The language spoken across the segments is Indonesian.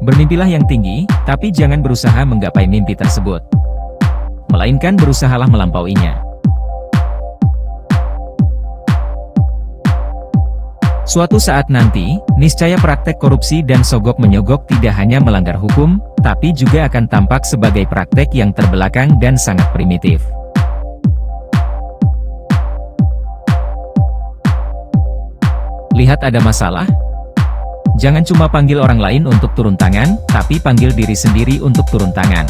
Bermimpilah yang tinggi, tapi jangan berusaha menggapai mimpi tersebut. Melainkan berusahalah melampauinya. Suatu saat nanti, niscaya praktek korupsi dan sogok menyogok tidak hanya melanggar hukum, tapi juga akan tampak sebagai praktek yang terbelakang dan sangat primitif. Lihat ada masalah? Jangan cuma panggil orang lain untuk turun tangan, tapi panggil diri sendiri untuk turun tangan.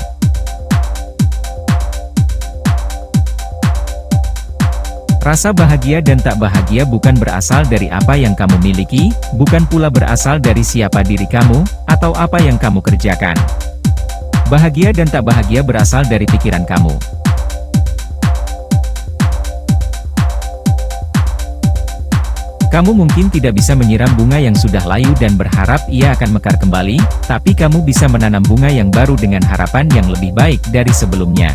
Rasa bahagia dan tak bahagia bukan berasal dari apa yang kamu miliki, bukan pula berasal dari siapa diri kamu, atau apa yang kamu kerjakan. Bahagia dan tak bahagia berasal dari pikiran kamu. Kamu mungkin tidak bisa menyiram bunga yang sudah layu dan berharap ia akan mekar kembali, tapi kamu bisa menanam bunga yang baru dengan harapan yang lebih baik dari sebelumnya.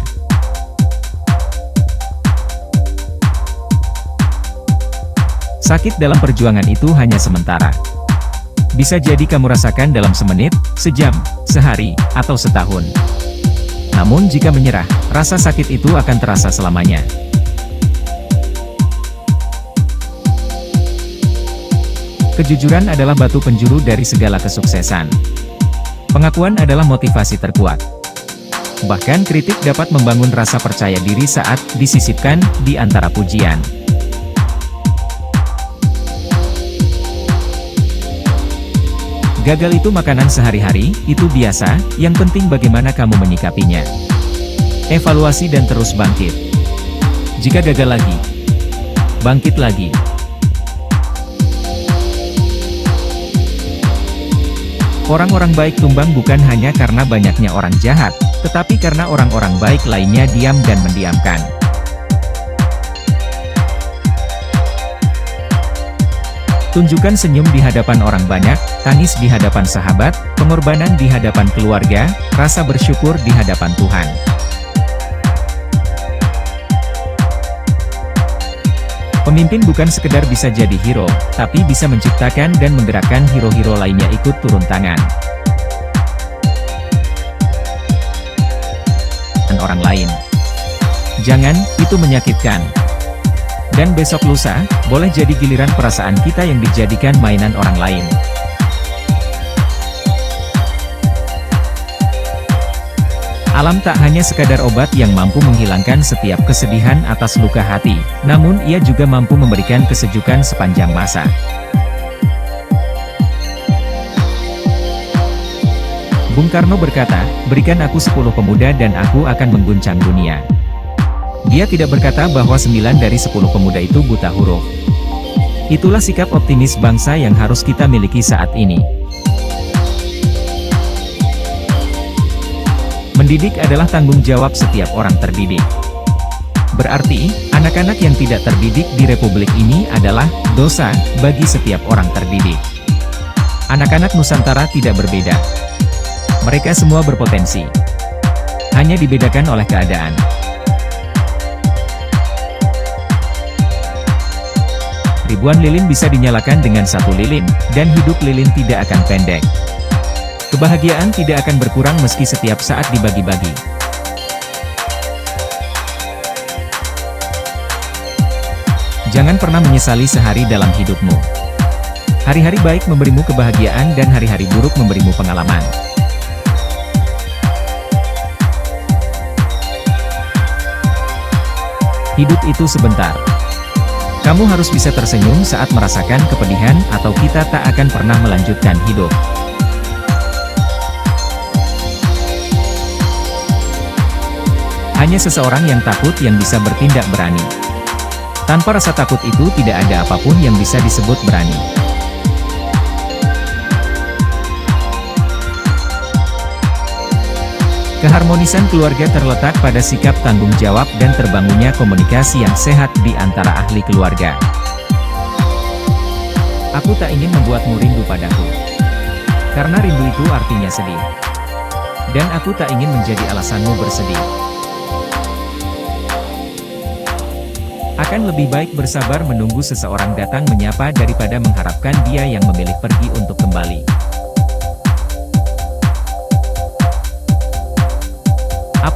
Sakit dalam perjuangan itu hanya sementara. Bisa jadi kamu rasakan dalam semenit, sejam, sehari, atau setahun. Namun jika menyerah, rasa sakit itu akan terasa selamanya. Kejujuran adalah batu penjuru dari segala kesuksesan. Pengakuan adalah motivasi terkuat. Bahkan kritik dapat membangun rasa percaya diri saat disisipkan di antara pujian. Gagal itu makanan sehari-hari, itu biasa, yang penting bagaimana kamu menyikapinya. Evaluasi dan terus bangkit. Jika gagal lagi, bangkit lagi. Orang-orang baik tumbang bukan hanya karena banyaknya orang jahat, tetapi karena orang-orang baik lainnya diam dan mendiamkan. Tunjukkan senyum di hadapan orang banyak, tangis di hadapan sahabat, pengorbanan di hadapan keluarga, rasa bersyukur di hadapan Tuhan. Pemimpin bukan sekedar bisa jadi hero, tapi bisa menciptakan dan menggerakkan hero-hero lainnya ikut turun tangan. Dan orang lain. Jangan, itu menyakitkan. Dan besok lusa, boleh jadi giliran perasaan kita yang dijadikan mainan orang lain. Alam tak hanya sekadar obat yang mampu menghilangkan setiap kesedihan atas luka hati, namun ia juga mampu memberikan kesejukan sepanjang masa. Bung Karno berkata, berikan aku 10 pemuda dan aku akan mengguncang dunia. Dia tidak berkata bahwa 9 dari 10 pemuda itu buta huruf. Itulah sikap optimis bangsa yang harus kita miliki saat ini. Mendidik adalah tanggung jawab setiap orang terdidik. Berarti, anak-anak yang tidak terdidik di Republik ini adalah dosa bagi setiap orang terdidik. Anak-anak Nusantara tidak berbeda. Mereka semua berpotensi. Hanya dibedakan oleh keadaan. Ribuan lilin bisa dinyalakan dengan satu lilin, dan hidup lilin tidak akan pendek. Kebahagiaan tidak akan berkurang meski setiap saat dibagi-bagi. Jangan pernah menyesali sehari dalam hidupmu. Hari-hari baik memberimu kebahagiaan dan hari-hari buruk memberimu pengalaman. Hidup itu sebentar. Kamu harus bisa tersenyum saat merasakan kepedihan atau kita tak akan pernah melanjutkan hidup. Hanya seseorang yang takut yang bisa bertindak berani. Tanpa rasa takut itu tidak ada apapun yang bisa disebut berani. Keharmonisan keluarga terletak pada sikap tanggung jawab dan terbangunnya komunikasi yang sehat di antara ahli keluarga. Aku tak ingin membuatmu rindu padaku. Karena rindu itu artinya sedih. Dan aku tak ingin menjadi alasanmu bersedih. Akan lebih baik bersabar menunggu seseorang datang menyapa daripada mengharapkan dia yang memilih pergi untuk kembali.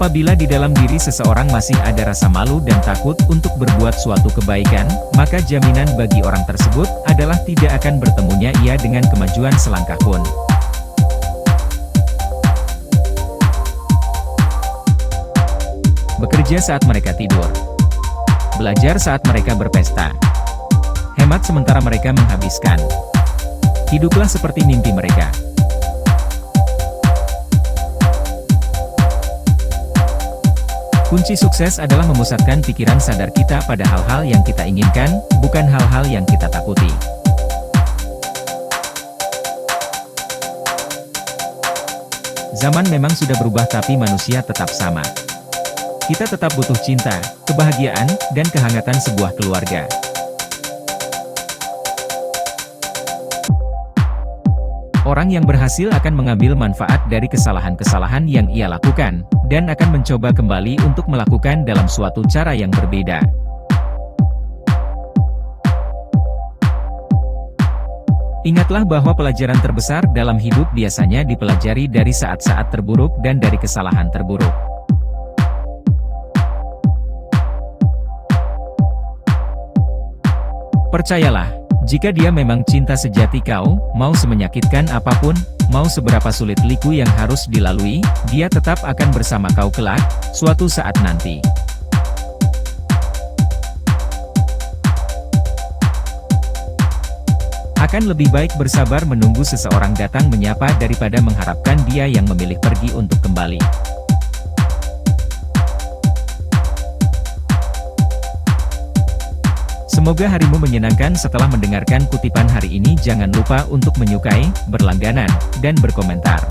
Apabila di dalam diri seseorang masih ada rasa malu dan takut untuk berbuat suatu kebaikan, maka jaminan bagi orang tersebut adalah tidak akan bertemunya ia dengan kemajuan selangkah pun. Bekerja saat mereka tidur. Belajar saat mereka berpesta. Hemat sementara mereka menghabiskan. Hiduplah seperti mimpi mereka. Kunci sukses adalah memusatkan pikiran sadar kita pada hal-hal yang kita inginkan, bukan hal-hal yang kita takuti. Zaman memang sudah berubah tapi manusia tetap sama. Kita tetap butuh cinta, kebahagiaan, dan kehangatan sebuah keluarga. Orang yang berhasil akan mengambil manfaat dari kesalahan-kesalahan yang ia lakukan, dan akan mencoba kembali untuk melakukan dalam suatu cara yang berbeda. Ingatlah bahwa pelajaran terbesar dalam hidup biasanya dipelajari dari saat-saat terburuk dan dari kesalahan terburuk. Percayalah, jika dia memang cinta sejati kau, mau semenyakitkan apapun, mau seberapa sulit liku yang harus dilalui, dia tetap akan bersama kau kelak, suatu saat nanti. Akan lebih baik bersabar menunggu seseorang datang menyapa daripada mengharapkan dia yang memilih pergi untuk kembali. Semoga harimu menyenangkan. Setelah mendengarkan kutipan hari ini jangan lupa untuk menyukai, berlangganan, dan berkomentar.